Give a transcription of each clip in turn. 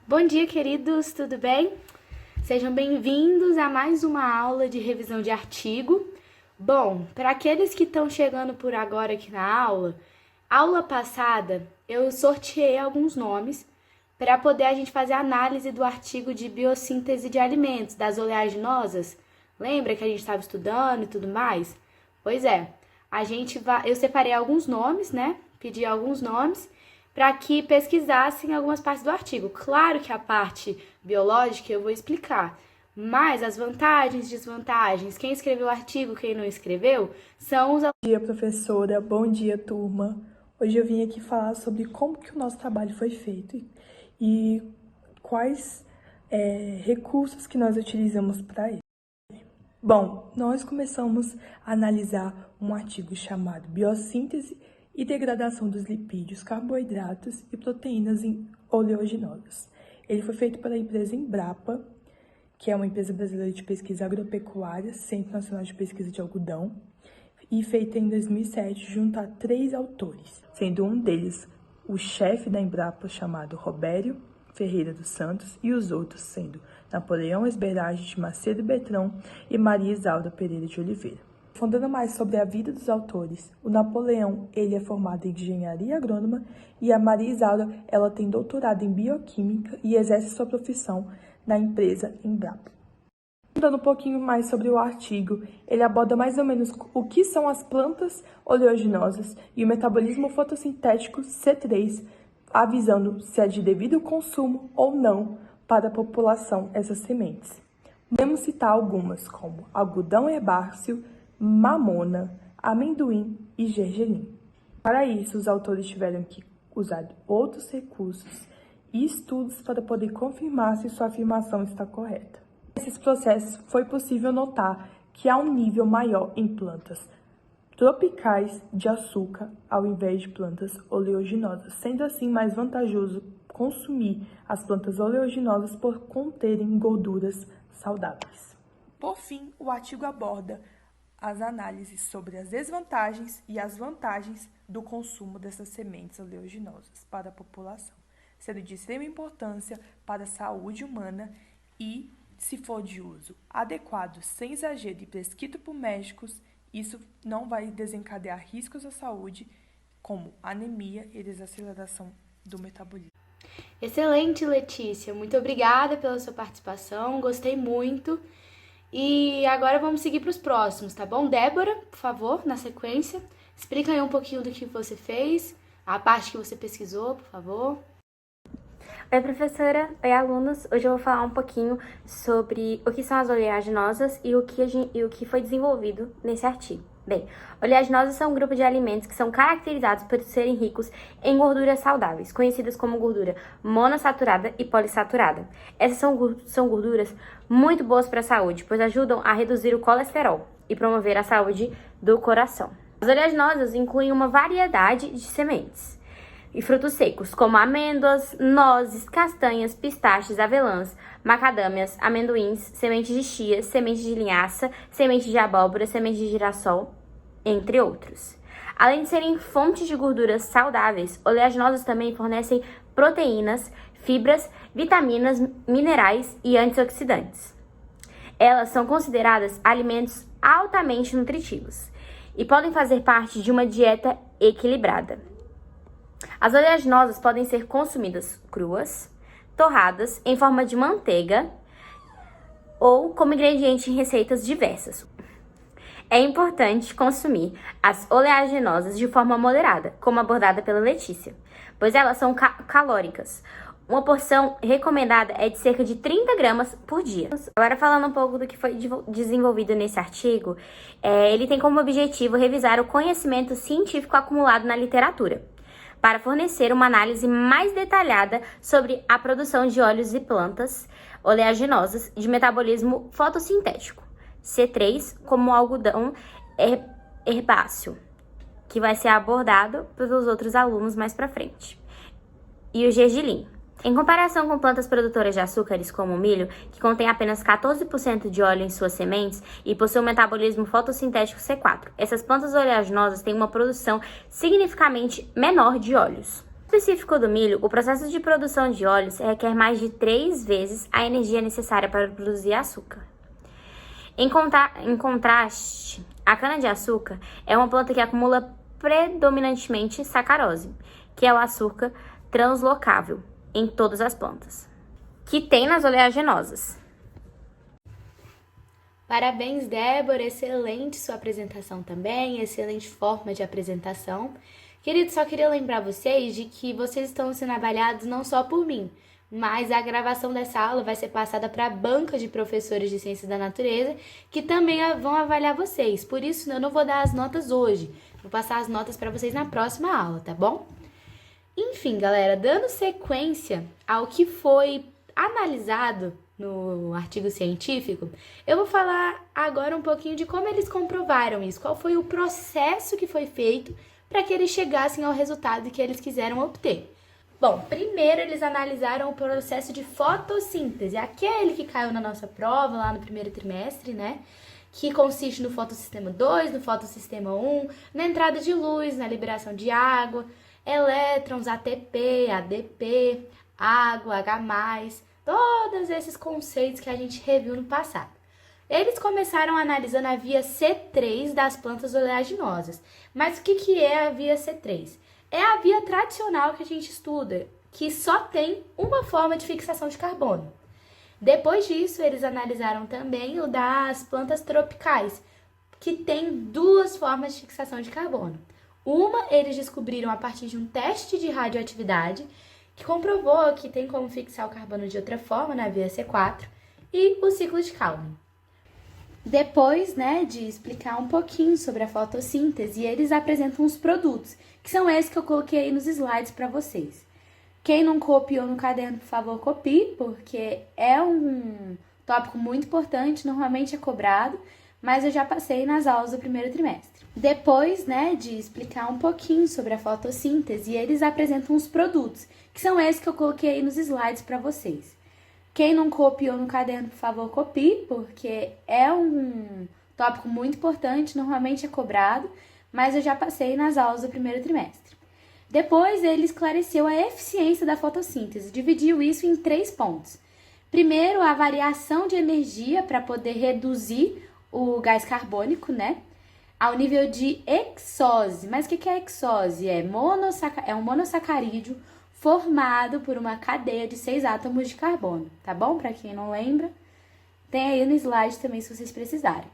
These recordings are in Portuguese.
Bom dia, queridos, tudo bem? Sejam bem-vindos a mais uma aula de revisão de artigo. Bom, para aqueles que estão chegando por agora aqui na aula passada eu sorteei alguns nomes para poder a gente fazer a análise do artigo de biossíntese de alimentos, das oleaginosas. Lembra que a gente estava estudando e tudo mais? Pois é, eu separei alguns nomes, né? Pedi alguns nomes para que pesquisassem algumas partes do artigo. Claro que a parte biológica eu vou explicar, mas as vantagens, desvantagens, quem escreveu o artigo, quem não escreveu, são os... Bom dia, professora. Bom dia, turma. Hoje eu vim aqui falar sobre como que o nosso trabalho foi feito e quais recursos que nós utilizamos para ele. Bom, nós começamos a analisar um artigo chamado Biossíntese e degradação dos lipídios, carboidratos e proteínas em oleaginosas. Ele foi feito pela empresa Embrapa, que é uma empresa brasileira de pesquisa agropecuária, Centro Nacional de Pesquisa de Algodão, e feita em 2007 junto a 3 autores, sendo um deles o chefe da Embrapa, chamado Robério Ferreira dos Santos, e os outros sendo Napoleão Esberage de Macedo Beltrão e Maria Isaura Pereira de Oliveira. Fundando mais sobre a vida dos autores, o Napoleão, ele é formado em engenharia agrônoma e a Maria Isaura, ela tem doutorado em bioquímica e exerce sua profissão na empresa Embrapa. Contando um pouquinho mais sobre o artigo, ele aborda mais ou menos o que são as plantas oleaginosas e o metabolismo fotossintético C3, avisando se é de devido consumo ou não para a população essas sementes. Podemos citar algumas como algodão herbáceo, mamona, amendoim e gergelim. Para isso, os autores tiveram que usar outros recursos e estudos para poder confirmar se sua afirmação está correta. Nesses processos, foi possível notar que há um nível maior em plantas tropicais de açúcar ao invés de plantas oleaginosas, sendo assim mais vantajoso consumir as plantas oleaginosas por conterem gorduras saudáveis. Por fim, o artigo aborda as análises sobre as desvantagens e as vantagens do consumo dessas sementes oleaginosas para a população, sendo de extrema importância para a saúde humana e, se for de uso adequado, sem exagero e prescrito por médicos, isso não vai desencadear riscos à saúde, como anemia e desaceleração do metabolismo. Excelente, Letícia. Muito obrigada pela sua participação, gostei muito. E agora vamos seguir para os próximos, tá bom? Débora, por favor, na sequência, explica aí um pouquinho do que você fez, a parte que você pesquisou, por favor. Oi, professora. Oi, alunos. Hoje eu vou falar um pouquinho sobre o que são as oleaginosas e o que foi desenvolvido nesse artigo. Bem, oleaginosas são um grupo de alimentos que são caracterizados por serem ricos em gorduras saudáveis, conhecidas como gordura monossaturada e polissaturada. Essas são gorduras muito boas para a saúde, pois ajudam a reduzir o colesterol e promover a saúde do coração. As oleaginosas incluem uma variedade de sementes e frutos secos, como amêndoas, nozes, castanhas, pistaches, avelãs, macadâmias, amendoins, sementes de chia, sementes de linhaça, sementes de abóbora, sementes de girassol, entre outros. Além de serem fontes de gorduras saudáveis, oleaginosas também fornecem proteínas, fibras, vitaminas, minerais e antioxidantes. Elas são consideradas alimentos altamente nutritivos e podem fazer parte de uma dieta equilibrada. As oleaginosas podem ser consumidas cruas, torradas em forma de manteiga ou como ingrediente em receitas diversas. É importante consumir as oleaginosas de forma moderada, como abordada pela Letícia, pois elas são calóricas. Uma porção recomendada é de cerca de 30 gramas por dia. Agora, falando um pouco do que foi desenvolvido nesse artigo, ele tem como objetivo revisar o conhecimento científico acumulado na literatura, para fornecer uma análise mais detalhada sobre a produção de óleos e plantas oleaginosas de metabolismo fotossintético, C3, como o algodão herbáceo, que vai ser abordado pelos outros alunos mais para frente, e o gergelim. Em comparação com plantas produtoras de açúcares como o milho, que contém apenas 14% de óleo em suas sementes e possui um metabolismo fotossintético C4, essas plantas oleaginosas têm uma produção significativamente menor de óleos. específico do milho, o processo de produção de óleos requer mais de 3 vezes a energia necessária para produzir açúcar. Em contraste, a cana-de-açúcar é uma planta que acumula predominantemente sacarose, que é o açúcar translocável em todas as plantas, que tem nas oleaginosas. Parabéns, Débora, excelente sua apresentação também, excelente forma de apresentação. Querido, só queria lembrar vocês de que vocês estão sendo avaliados não só por mim, mas a gravação dessa aula vai ser passada para a banca de professores de Ciências da Natureza, que também vão avaliar vocês. Por isso, eu não vou dar as notas hoje, vou passar as notas para vocês na próxima aula, tá bom? Enfim, galera, dando sequência ao que foi analisado no artigo científico, eu vou falar agora um pouquinho de como eles comprovaram isso, qual foi o processo que foi feito para que eles chegassem ao resultado que eles quiseram obter. Bom, primeiro eles analisaram o processo de fotossíntese, aquele que caiu na nossa prova lá no primeiro trimestre, né? Que consiste no fotossistema 2, no fotossistema 1, na entrada de luz, na liberação de água, elétrons, ATP, ADP, água, H+, todos esses conceitos que a gente reviu no passado. Eles começaram analisando a via C3 das plantas oleaginosas. Mas o que é a via C3? É a via tradicional que a gente estuda, que só tem uma forma de fixação de carbono. Depois disso, eles analisaram também o das plantas tropicais, que tem 2 formas de fixação de carbono. Uma, eles descobriram a partir de um teste de radioatividade, que comprovou que tem como fixar o carbono de outra forma, na via C4, e o ciclo de Calvin. Depois, de explicar um pouquinho sobre a fotossíntese, eles apresentam os produtos, que são esses que eu coloquei aí nos slides para vocês. Quem não copiou no caderno, por favor, copie, porque é um tópico muito importante, normalmente é cobrado, mas eu já passei nas aulas do primeiro trimestre. Depois, de explicar um pouquinho sobre a fotossíntese, eles apresentam os produtos, que são esses que eu coloquei aí nos slides para vocês. Quem não copiou no caderno, por favor, copie, porque é um tópico muito importante, normalmente é cobrado, mas eu já passei nas aulas do primeiro trimestre. Depois, ele esclareceu a eficiência da fotossíntese, dividiu isso em 3 pontos. Primeiro, a variação de energia para poder reduzir o gás carbônico, ao nível de hexose. Mas o que é hexose? É um monossacarídeo formado por uma cadeia de 6 átomos de carbono, tá bom? Para quem não lembra, tem aí no slide também se vocês precisarem.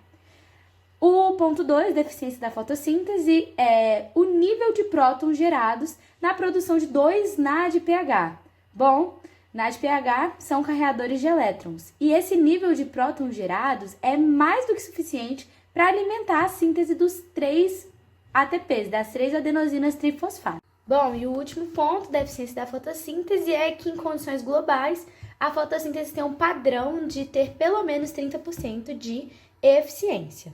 O ponto 2 da eficiência da fotossíntese é o nível de prótons gerados na produção de 2 NADPH. Bom, NADPH são carreadores de elétrons, e esse nível de prótons gerados é mais do que suficiente para alimentar a síntese dos 3 ATPs, das 3 adenosinas trifosfato. Bom, e o último ponto da eficiência da fotossíntese é que, em condições globais, a fotossíntese tem um padrão de ter pelo menos 30% de eficiência.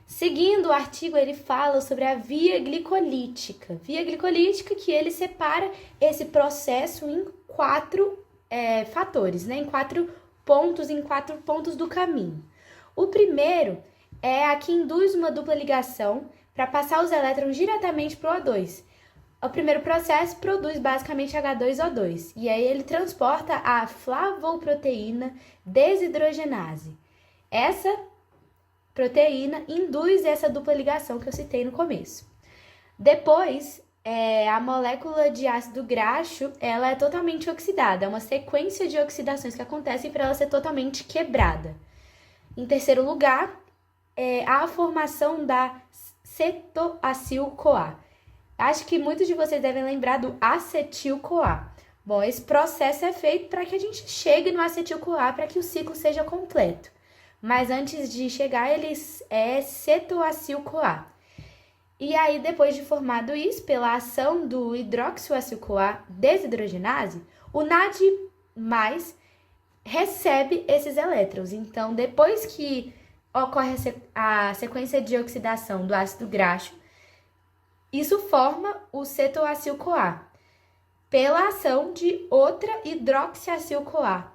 Seguindo o artigo, ele fala sobre a via glicolítica. Via glicolítica que ele separa esse processo em 4 fatores, em 4 pontos do caminho. O primeiro é a que induz uma dupla ligação para passar os elétrons diretamente para o O2. O primeiro processo produz basicamente H2O2, e aí ele transporta a flavoproteína desidrogenase. Essa proteína induz essa dupla ligação que eu citei no começo. Depois, a molécula de ácido graxo, ela é totalmente oxidada, é uma sequência de oxidações que acontecem para ela ser totalmente quebrada. Em terceiro lugar, a formação da cetoacil-CoA. Acho que muitos de vocês devem lembrar do acetil-CoA. Bom, esse processo é feito para que a gente chegue no acetil-CoA para que o ciclo seja completo. Mas antes de chegar, eles é cetoacil-CoA. E aí, depois de formado isso, pela ação do hidroxiacil-CoA desidrogenase, o NAD+ recebe esses elétrons. Então, depois que ocorre a sequência de oxidação do ácido graxo, isso forma o cetoacil-CoA, pela ação de outra hidroxiacil-CoA.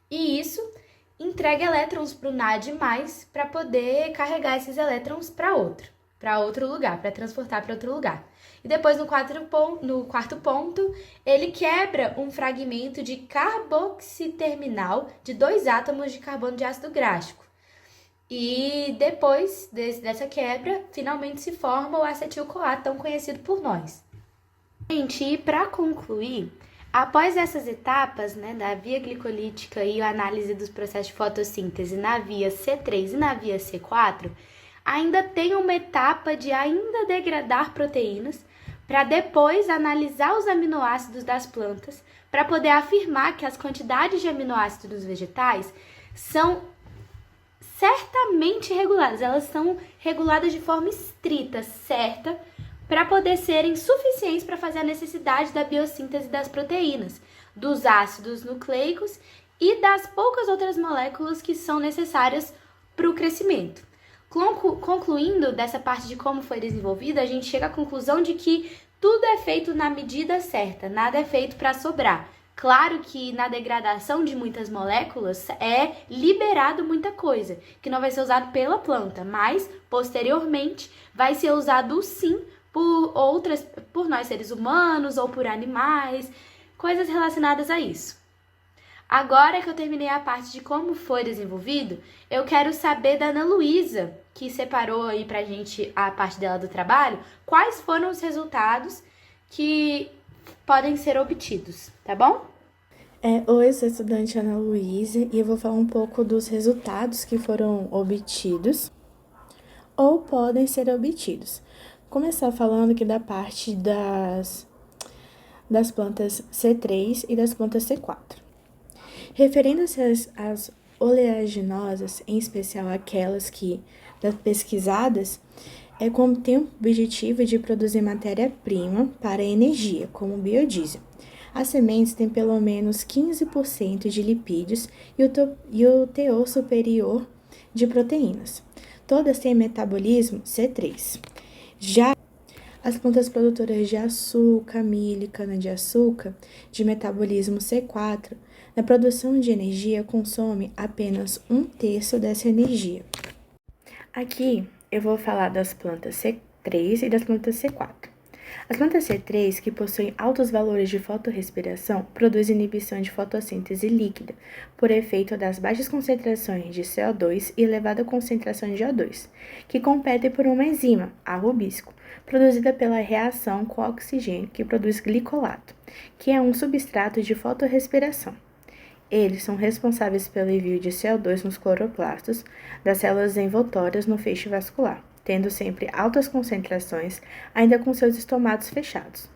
E isso entrega elétrons para o NAD+, para poder carregar esses elétrons para outro. para outro lugar, para transportar para outro lugar. E depois, no quarto ponto, ele quebra um fragmento de carboxiterminal de 2 átomos de carbono de ácido gráfico. E depois dessa quebra, finalmente se forma o acetil-CoA, tão conhecido por nós. Gente, e para concluir, após essas etapas, né, da via glicolítica e a análise dos processos de fotossíntese na via C3 e na via C4, ainda tem uma etapa de ainda degradar proteínas para depois analisar os aminoácidos das plantas para poder afirmar que as quantidades de aminoácidos dos vegetais são certamente reguladas. Elas são reguladas de forma estrita, certa, para poder serem suficientes para fazer a necessidade da biossíntese das proteínas, dos ácidos nucleicos e das poucas outras moléculas que são necessárias para o crescimento. Concluindo dessa parte de como foi desenvolvida, a gente chega à conclusão de que tudo é feito na medida certa, nada é feito para sobrar. Claro que na degradação de muitas moléculas é liberado muita coisa, que não vai ser usado pela planta, mas posteriormente vai ser usado sim por nós seres humanos ou por animais, coisas relacionadas a isso. Agora que eu terminei a parte de como foi desenvolvido, eu quero saber da Ana Luísa, que separou aí pra gente a parte dela do trabalho, quais foram os resultados que podem ser obtidos, tá bom? Oi, eu sou a estudante Ana Luísa e eu vou falar um pouco dos resultados que foram obtidos ou podem ser obtidos. Começar falando aqui da parte das plantas C3 e das plantas C4. Referindo-se às oleaginosas, em especial aquelas que, das pesquisadas, tem o objetivo de produzir matéria-prima para energia, como biodiesel. As sementes têm pelo menos 15% de lipídios e o teor superior de proteínas. Todas têm metabolismo C3. Já as plantas produtoras de açúcar, milho e cana-de-açúcar, de metabolismo C4, na produção de energia consome apenas 1/3 dessa energia. Aqui eu vou falar das plantas C3 e das plantas C4. As plantas C3, que possuem altos valores de fotorrespiração, produzem inibição de fotossíntese líquida, por efeito das baixas concentrações de CO2 e elevada concentração de O2, que competem por uma enzima, a rubisco, produzida pela reação com oxigênio, que produz glicolato, que é um substrato de fotorrespiração. Eles são responsáveis pelo envio de CO2 nos cloroplastos das células envoltórias no feixe vascular, tendo sempre altas concentrações, ainda com seus estomatos fechados.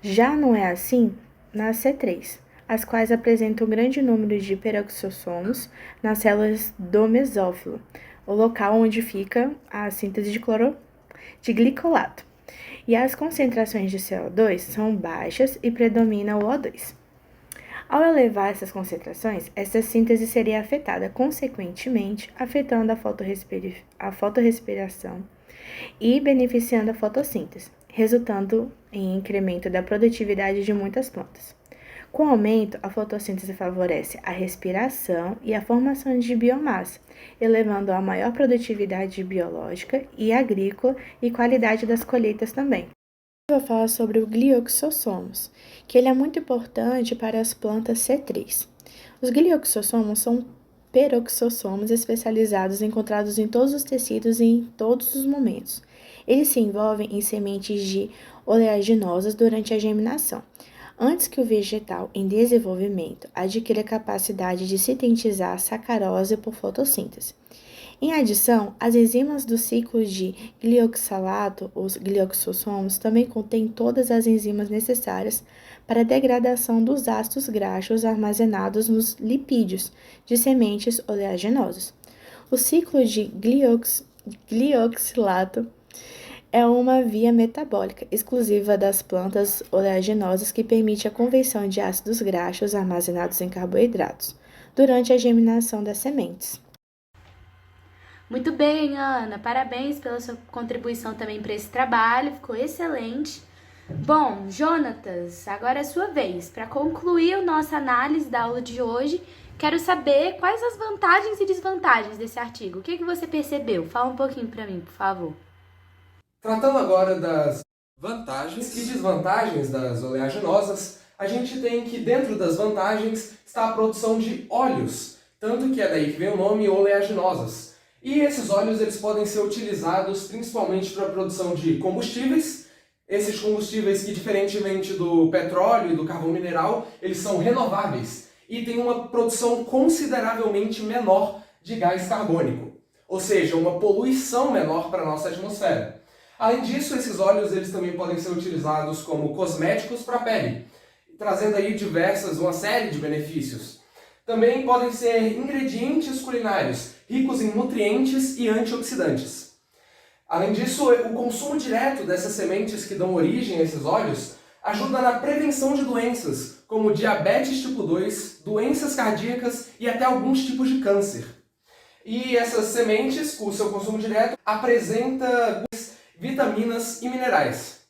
Já não é assim nas C3, as quais apresentam um grande número de peroxissomos nas células do mesófilo, o local onde fica a síntese de glicolato. E as concentrações de CO2 são baixas e predomina o O2. Ao elevar essas concentrações, essa síntese seria afetada, consequentemente, afetando a fotorrespiração e beneficiando a fotossíntese, resultando em incremento da produtividade de muitas plantas. Com o aumento, a fotossíntese favorece a respiração e a formação de biomassa, elevando a maior produtividade biológica e agrícola e qualidade das colheitas também. Eu vou falar sobre o glioxossomos, que ele é muito importante para as plantas C3. Os glioxossomos são peroxossomos especializados encontrados em todos os tecidos e em todos os momentos. Eles se envolvem em sementes de oleaginosas durante a germinação, antes que o vegetal em desenvolvimento adquira a capacidade de sintetizar sacarose por fotossíntese. Em adição, as enzimas do ciclo de glioxalato, os glioxossomos, também contêm todas as enzimas necessárias para a degradação dos ácidos graxos armazenados nos lipídios de sementes oleaginosas. O ciclo de glioxalato é uma via metabólica exclusiva das plantas oleaginosas que permite a conversão de ácidos graxos armazenados em carboidratos durante a germinação das sementes. Muito bem, Ana. Parabéns pela sua contribuição também para esse trabalho. Ficou excelente. Bom, Jonatas, agora é sua vez. Para concluir a nossa análise da aula de hoje, quero saber quais as vantagens e desvantagens desse artigo. O que você percebeu? Fala um pouquinho para mim, por favor. Tratando agora das vantagens e desvantagens das oleaginosas, a gente tem que dentro das vantagens está a produção de óleos, tanto que é daí que vem o nome oleaginosas. E esses óleos eles podem ser utilizados principalmente para a produção de combustíveis. Esses combustíveis que, diferentemente do petróleo e do carvão mineral, eles são renováveis e têm uma produção consideravelmente menor de gás carbônico, ou seja, uma poluição menor para a nossa atmosfera. Além disso, esses óleos eles também podem ser utilizados como cosméticos para a pele, trazendo aí uma série de benefícios. Também podem ser ingredientes culinários, ricos em nutrientes e antioxidantes. Além disso, o consumo direto dessas sementes que dão origem a esses óleos ajuda na prevenção de doenças, como diabetes tipo 2, doenças cardíacas e até alguns tipos de câncer. E essas sementes, com o seu consumo direto, apresenta vitaminas e minerais.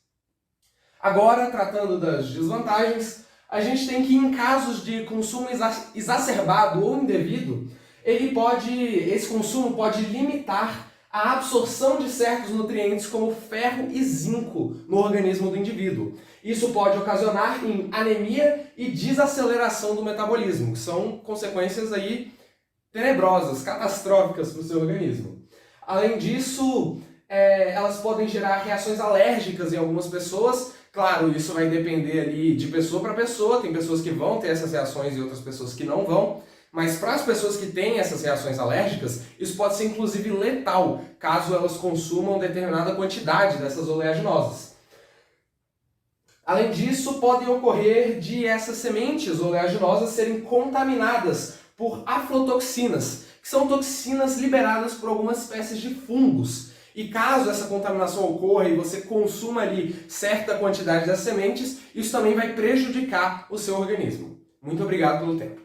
Agora, tratando das desvantagens, a gente tem que, em casos de consumo exacerbado ou indevido, esse consumo pode limitar a absorção de certos nutrientes como ferro e zinco no organismo do indivíduo. Isso pode ocasionar em anemia e desaceleração do metabolismo, que são consequências aí tenebrosas, catastróficas para o seu organismo. Além disso, elas podem gerar reações alérgicas em algumas pessoas. Claro, isso vai depender ali de pessoa para pessoa, tem pessoas que vão ter essas reações e outras pessoas que não vão. Mas para as pessoas que têm essas reações alérgicas, isso pode ser inclusive letal, caso elas consumam determinada quantidade dessas oleaginosas. Além disso, podem ocorrer de essas sementes oleaginosas serem contaminadas por aflotoxinas, que são toxinas liberadas por algumas espécies de fungos. E caso essa contaminação ocorra e você consuma ali certa quantidade das sementes, isso também vai prejudicar o seu organismo. Muito obrigado pelo tempo.